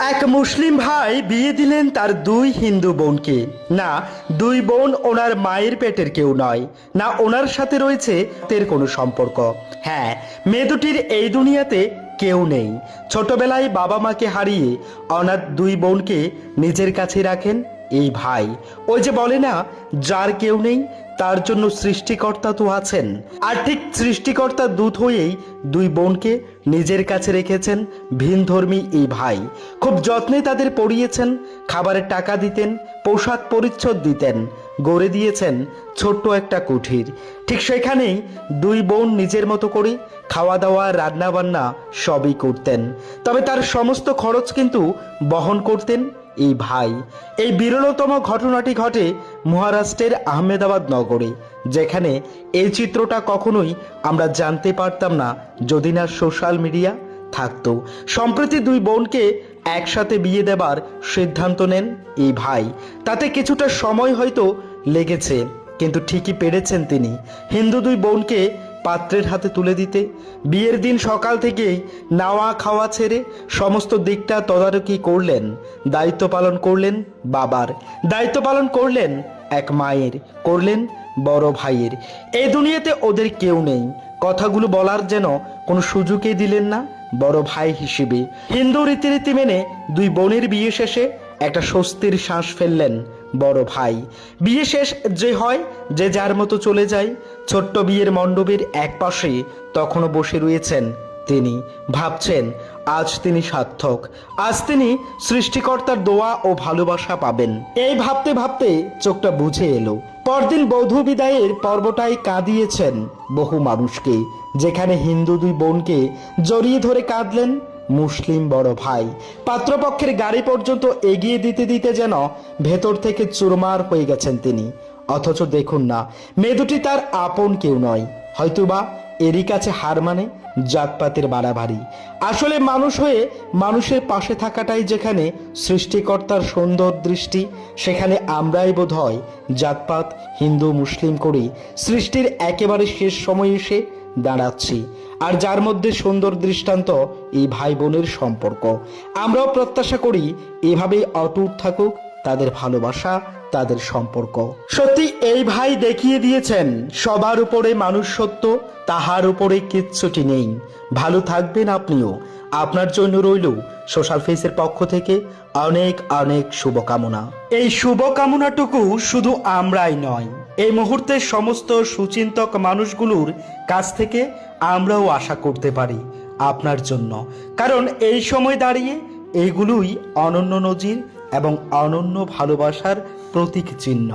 এক মুসলিম ভাই বিয়ে দিলেন তার দুই হিন্দু বোনকে। না, দুই বোন ওনার মায়ের পেটের কেউ নয়, না ওনার সাথে রয়েছে তের কোনো সম্পর্ক। হ্যাঁ, মেয়ে দুটির এই দুনিয়াতে কেউ নেই। ছোটবেলায় বাবা মাকে হারিয়ে অনাথ দুই বোনকে নিজের কাছে রাখেন এই ভাই। ওই যে বলে না, যার কেউ নেই তার জন্য সৃষ্টিকর্তা তো আছেন। আর ঠিক সৃষ্টিকর্তার দূত হয়েই দুই বোনকে নিজের কাছে রেখেছেন ভিনধর্মী এই ভাই। খুব যত্নে তাদের পড়িয়েছেন, খাবারের টাকা দিতেন, পোশাক পরিচ্ছদ দিতেন, গড়ে দিয়েছেন ছোট্ট একটা কুঠির। ঠিক সেখানেই দুই বোন নিজের মতো করে খাওয়া দাওয়া রান্না বান্না সবই করতেন। তবে তার সমস্ত খরচ কিন্তু বহন করতেন এই ভাই। এই বিরলতম ঘটনাটি ঘটে মহারাষ্ট্রের আহমেদাবাদ নগরে, যেখানে এই চিত্রটা কখনোই আমরা জানতে পারতাম না যদি না সোশ্যাল মিডিয়া থাকতো। সম্প্রতি দুই বোনকে একসাথে বিয়ে দেবার সিদ্ধান্ত নেন এই ভাই। তাতে কিছুটা সময় হয়তো লেগেছে, কিন্তু ঠিকই পেরেছেন তিনি হিন্দু দুই বোনকে পাত্রের হাতে তুলে দিতে। বিয়ের দিন সকাল থেকেই নাওয়া খাওয়া ছেড়ে সমস্ত দিকটা তদারকি করলেন। দায়িত্ব পালন করলেন বাবার, দায়িত্ব পালন করলেন এক মায়ের, করলেন বড় ভাইয়ের। এই দুনিয়াতে ওদের কেউ নেই, কথাগুলো বলার যেন কোনো সুযোগই দিলেন না বড় ভাই হিসেবে। হিন্দু রীতিনীতি মেনে দুই বোনের বিয়ে শেষে একটা স্বস্তির শ্বাস ফেললেন বড় ভাই। বিয়ে শেষ যে হয়, যে যার মতো চলে যায়। ছোট্ট বিয়ের মণ্ডপের এক পাশে তখনও বসে রয়েছেন তিনি, ভাবছেন আজ তিনি সার্থক, আজ তিনি সৃষ্টিকর্তার দোয়া ও ভালোবাসা পাবেন। এই ভাবতে ভাবতে চোখটা বুঝে এলো, পরদিন বধূ বিদায়ের পর্বটাই কাঁদিয়েছেন বহু মানুষকে, যেখানে হিন্দু দুই বোনকে জড়িয়ে ধরে কাঁদলেন মুসলিম বড় ভাই। পাত্রপক্ষের গাড়ি পর্যন্ত এগিয়ে দিতে দিতে যেন ভেতর থেকে চুরমার হয়ে গেছেন তিনি। অথচ দেখুন না, মেয়ে দুটি তার আপন কেউ নয়। হয়তোবা এরই কাছে হার মানে জাতপাতের বাড়াবাড়ি। আসলে মানুষ হয়ে মানুষের পাশে থাকাটাই যেখানে সৃষ্টিকর্তার সুন্দর দৃষ্টি, সেখানে আমরাই বোধ হয় জাতপাত হিন্দু মুসলিম করে সৃষ্টির একেবারে শেষ সময়ে এসে দাঁড়াচ্ছি। আর যার মধ্যে সুন্দর দৃষ্টান্ত এই ভাই বোনের সম্পর্ক। আমরাও প্রত্যাশা করি এভাবেই অটুট থাকুক তাদের ভালোবাসা, তাদের সম্পর্ক। সত্যি এই ভাই দেখিয়ে দিয়েছেন সবার উপরে মানুষ সত্য, তাহার উপরে কিচ্ছুটি নেই। ভালো থাকবেন আপনিও। আপনার জন্য রইল সোশ্যাল ফেসের পক্ষ থেকে অনেক অনেক শুভকামনা। এই শুভকামনাটুকু শুধু আমরাই নয়, এই মুহূর্তের সমস্ত সুচিন্তক মানুষগুলোর কাছ থেকে আমরাও আশা করতে পারি আপনার জন্য। কারণ এই সময় দাঁড়িয়ে এইগুলোই অনন্য নজির এবং অনন্য ভালোবাসার প্রতীক চিহ্ন।